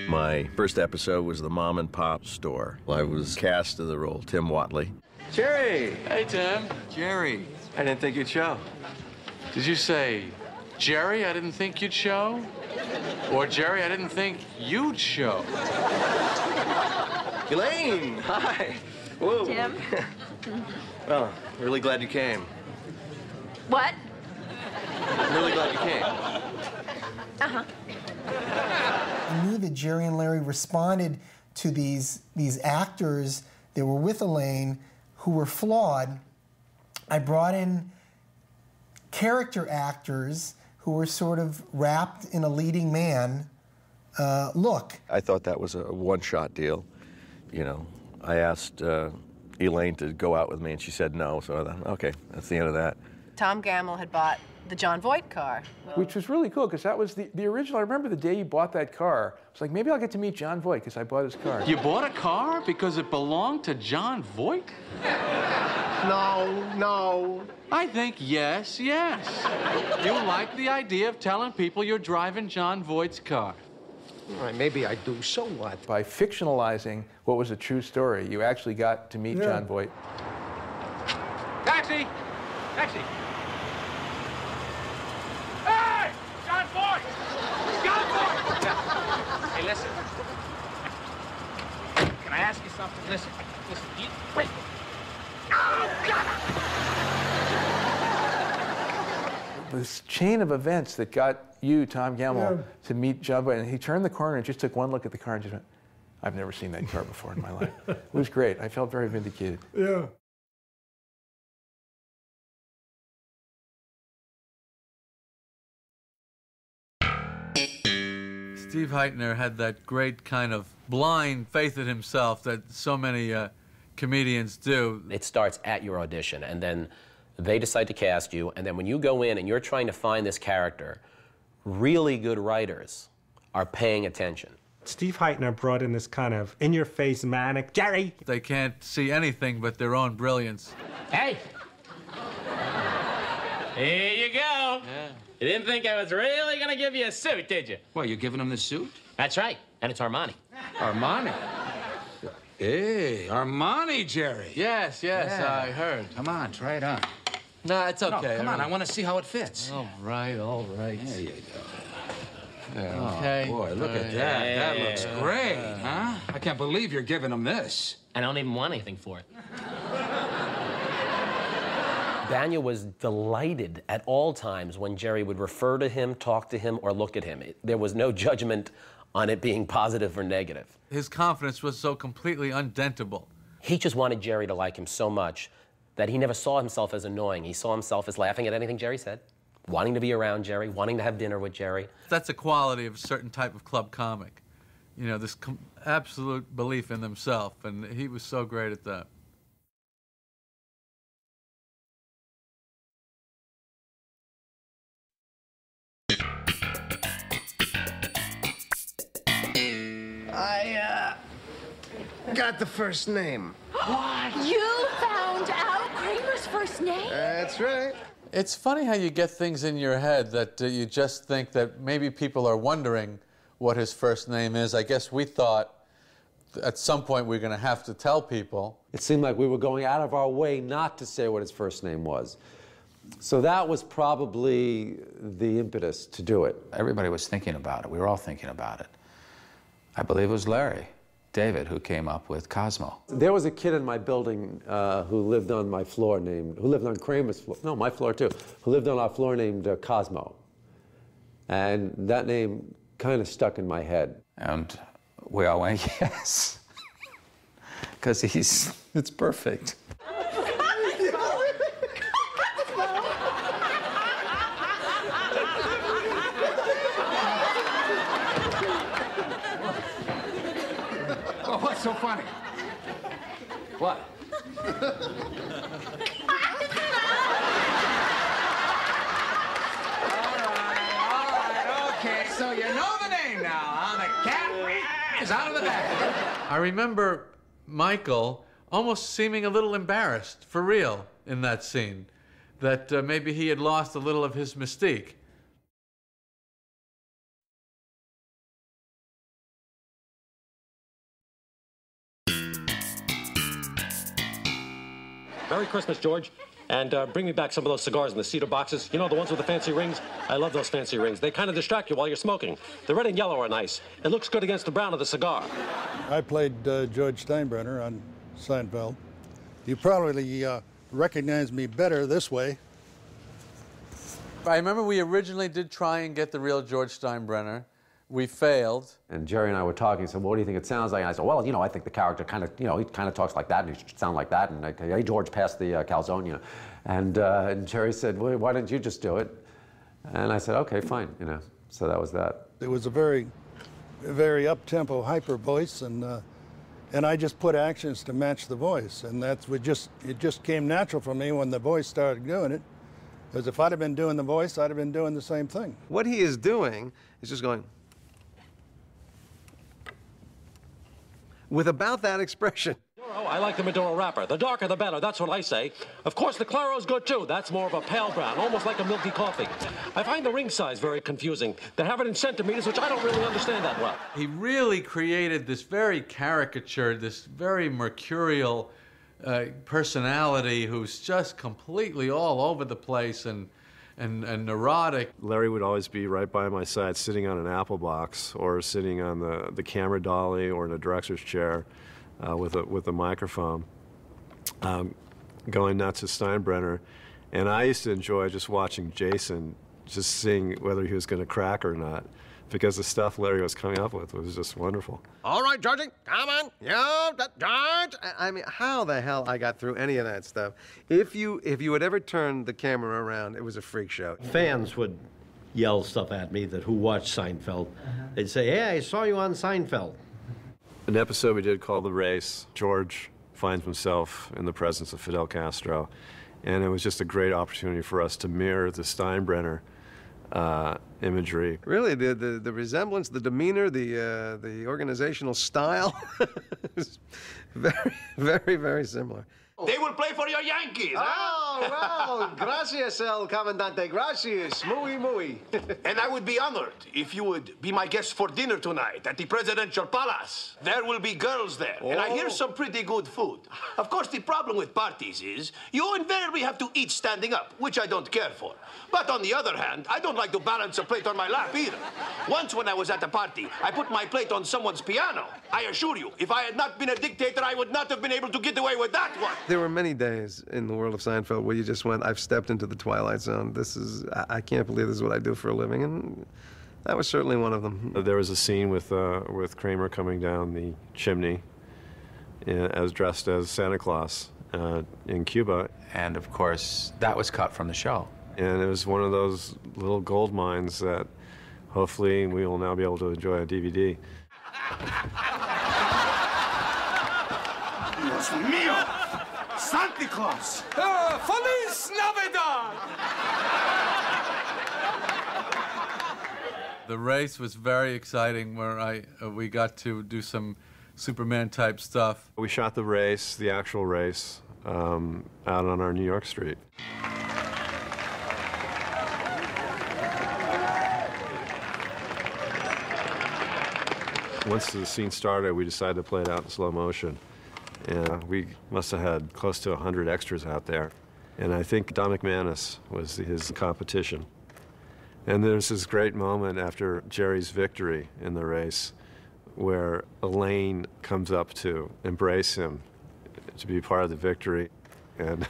My first episode was the mom and pop store. I was cast to the role, Tim Watley. Jerry! Hey, Tim. Jerry, I didn't think you'd show. Did you say, Jerry, I didn't think you'd show? Or, Jerry, I didn't think you'd show? Elaine, hi. Whoa. Tim? Well, really glad you came. What? I'm really glad you came. Uh-huh. I knew that Jerry and Larry responded to these actors that were with Elaine who were flawed. I brought in character actors who were sort of wrapped in a leading man look. I thought that was a one-shot deal. You know, I asked Elaine to go out with me, and she said no, so I thought, okay, that's the end of that. Tom Gamble had bought the John Voight car. Which was really cool, because that was the original. I remember the day you bought that car. I was like, maybe I'll get to meet John Voight, because I bought his car. You bought a car because it belonged to John Voight? No. I think yes. You like the idea of telling people you're driving John Voight's car. All right, maybe I do. So what? By fictionalizing what was a true story, you actually got to meet John Voight. Taxi! Hey! John Voight! John Voight! Hey, listen. Can I ask you something? Listen. Wait. This chain of events that got you, Tom Gamble, to meet John Voight, and he turned the corner and just took one look at the car and just went, I've never seen that car before in my life. It was great. I felt very vindicated. Yeah. Steve Heitner had that great kind of blind faith in himself that so many comedians do. It starts at your audition, and then they decide to cast you, and then when you go in and you're trying to find this character, really good writers are paying attention. Steve Heitner brought in this kind of in-your-face manic, Jerry! They can't see anything but their own brilliance. Hey! Here you go. Yeah. You didn't think I was really going to give you a suit, did you? Well, you're giving him the suit? That's right. And it's Armani. Armani? Hey, Armani, Jerry. Yes, Yeah. I heard. Come on, try it on. No, it's okay. No, come on, I want to see how it fits. All right. There you go. Okay. Oh, boy, look at that. That looks great, huh? I can't believe you're giving him this. I don't even want anything for it. Daniel was delighted at all times when Jerry would refer to him, talk to him, or look at him. There was no judgment on it being positive or negative. His confidence was so completely undentable. He just wanted Jerry to like him so much that he never saw himself as annoying. He saw himself as laughing at anything Jerry said, wanting to be around Jerry, wanting to have dinner with Jerry. That's a quality of a certain type of club comic. You know, this absolute belief in themselves, and he was so great at that. I got the first name. You found out Kramer's first name? That's right. It's funny how you get things in your head that you just think that maybe people are wondering what his first name is. I guess we thought at some point we were going to have to tell people. It seemed like we were going out of our way not to say what his first name was. So that was probably the impetus to do it. Everybody was thinking about it. We were all thinking about it. I believe it was Larry David who came up with Cosmo. There was a kid in my building who lived on my floor who lived on Kramer's floor, no, my floor too, who lived on our floor named Cosmo. And that name kind of stuck in my head. And we all went, yes. Because it's perfect. Oh, what's so funny? What? Okay, so you know the name now, huh? The cat is out of the bag. I remember Michael almost seeming a little embarrassed, for real, in that scene, that maybe he had lost a little of his mystique. Merry Christmas, George. And bring me back some of those cigars in the cedar boxes. You know, the ones with the fancy rings? I love those fancy rings. They kind of distract you while you're smoking. The red and yellow are nice. It looks good against the brown of the cigar. I played George Steinbrenner on Seinfeld. You probably recognize me better this way. I remember we originally did try and get the real George Steinbrenner. We failed. And Jerry and I were talking, he said, well, what do you think it sounds like? And I said, well, you know, I think the character kind of, you know, he kind of talks like that, and he should sound like that, and hey, George, pass the calzone, you know. And Jerry said, well, why don't you just do it? And I said, okay, fine, you know. So that was that. It was a very, very up-tempo, hyper voice, and I just put actions to match the voice, and it just came natural for me when the voice started doing it. Because if I'd have been doing the voice, I'd have been doing the same thing. What he is doing is just going, with about that expression. Oh, I like the Maduro wrapper. The darker the better, that's what I say. Of course, the Claro's good too. That's more of a pale brown, almost like a milky coffee. I find the ring size very confusing. They have it in centimeters, which I don't really understand that well. He really created this very caricatured, this very mercurial personality who's just completely all over the place and neurotic. Larry would always be right by my side, sitting on an apple box or sitting on the camera dolly or in a director's chair with a microphone, going nuts to Steinbrenner. And I used to enjoy just watching Jason, just seeing whether he was going to crack or not, because the stuff Larry was coming up with was just wonderful. All right, Georgie, come on. Yeah, George. I mean, how the hell I got through any of that stuff? If you had ever turned the camera around, it was a freak show. Fans would yell stuff at me who watched Seinfeld. They'd say, hey, I saw you on Seinfeld. An episode we did called The Race, George finds himself in the presence of Fidel Castro, and it was just a great opportunity for us to mirror the Steinbrenner imagery. Really, the resemblance, the demeanor, the organizational style is very, very, very similar. They will play for your Yankees, huh? Oh, well, gracias, el comandante, gracias, muy, muy. And I would be honored if you would be my guest for dinner tonight at the presidential palace. There will be girls there, and I hear some pretty good food. Of course, the problem with parties is you invariably have to eat standing up, which I don't care for. But on the other hand, I don't like to balance a plate on my lap either. Once when I was at a party, I put my plate on someone's piano. I assure you, if I had not been a dictator, I would not have been able to get away with that one. There were many days in the world of Seinfeld where you just went, I've stepped into the Twilight Zone. I can't believe this is what I do for a living. And that was certainly one of them. There was a scene with Kramer coming down the chimney as dressed as Santa Claus in Cuba. And of course, that was cut from the show. And it was one of those little gold mines that hopefully we will now be able to enjoy on DVD. Dios mío! Santa Claus! Feliz Navidad! The race was very exciting, where we got to do some Superman-type stuff. We shot the race, the actual race, out on our New York street. Once the scene started, we decided to play it out in slow motion. And we must have had close to 100 extras out there. And I think Don McManus was his competition. And there's this great moment after Jerry's victory in the race where Elaine comes up to embrace him to be part of the victory. And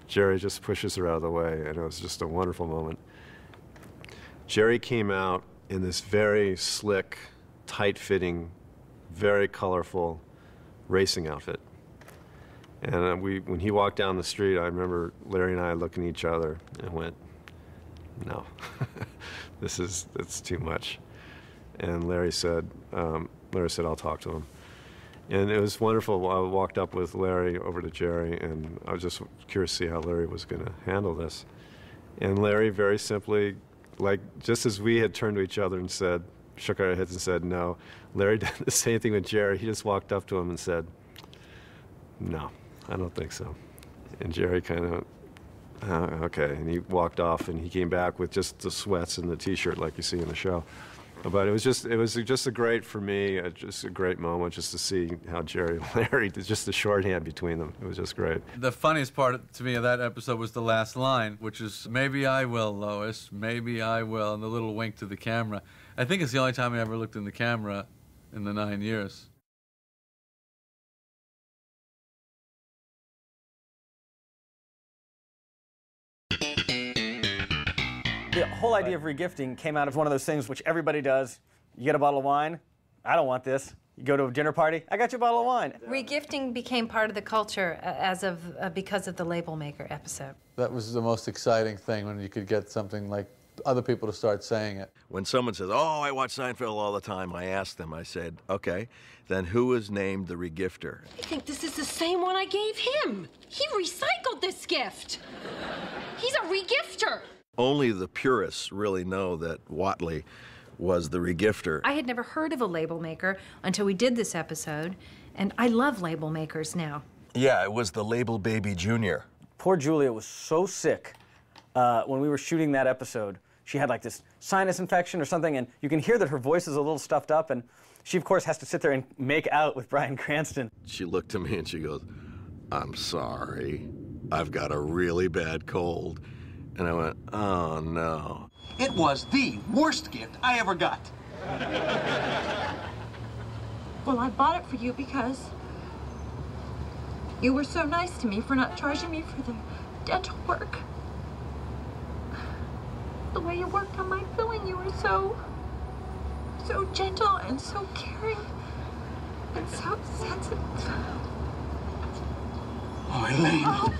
Jerry just pushes her out of the way, and it was just a wonderful moment. Jerry came out in this very slick, tight-fitting, very colorful racing outfit. And when he walked down the street, I remember Larry and I looking at each other and went, no, it's too much. And Larry said, I'll talk to him. And it was wonderful. I walked up with Larry over to Jerry, and I was just curious to see how Larry was going to handle this. And Larry very simply, just as we had turned to each other and said, shook our heads and said no, Larry did the same thing with Jerry. He just walked up to him and said, no, I don't think so. And Jerry kind of, okay. And he walked off, and he came back with just the sweats and the T-shirt like you see in the show. But it was just a great, for me, just a great moment just to see how Jerry and Larry, just the shorthand between them. It was just great. The funniest part to me of that episode was the last line, which is, "Maybe I will, Lois, maybe I will," and the little wink to the camera. I think it's the only time I ever looked in the camera in the 9 years. The whole idea of regifting came out of one of those things which everybody does. You get a bottle of wine, I don't want this. You go to a dinner party, I got you a bottle of wine. Regifting became part of the culture because of the Label Maker episode. That was the most exciting thing, when you could get something like other people to start saying it. When someone says, "Oh, I watch Seinfeld all the time," I ask them, I said, "Okay, then who is named the regifter?" I think this is the same one I gave him. He recycled this gift. He's a regifter. Only the purists really know that Whatley was the regifter. I had never heard of a label maker until we did this episode, and I love label makers now. Yeah, it was the Label Baby Jr. Poor Julia was so sick when we were shooting that episode. She had like this sinus infection or something, and you can hear that her voice is a little stuffed up, and she, of course, has to sit there and make out with Bryan Cranston. She looked at me and she goes, "I'm sorry, I've got a really bad cold." And I went, "Oh, no." It was the worst gift I ever got. Well, I bought it for you because you were so nice to me for not charging me for the dental work. The way you worked on my filling, you were so gentle and so caring and so sensitive. Oh, Elaine. Oh.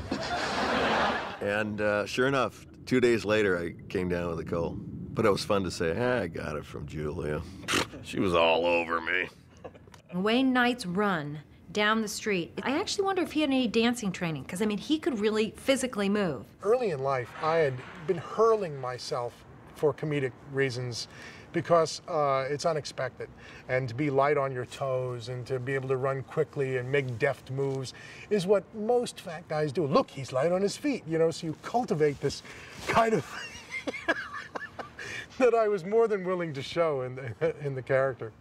And sure enough, 2 days later, I came down with a cold. But it was fun to say, I got it from Julia. She was all over me. Wayne Knight's run down the street, I actually wonder if he had any dancing training, because, I mean, he could really physically move. Early in life, I had been hurling myself for comedic reasons because it's unexpected. And to be light on your toes and to be able to run quickly and make deft moves is what most fat guys do. Look, he's light on his feet, you know, so you cultivate this kind of that I was more than willing to show in the character.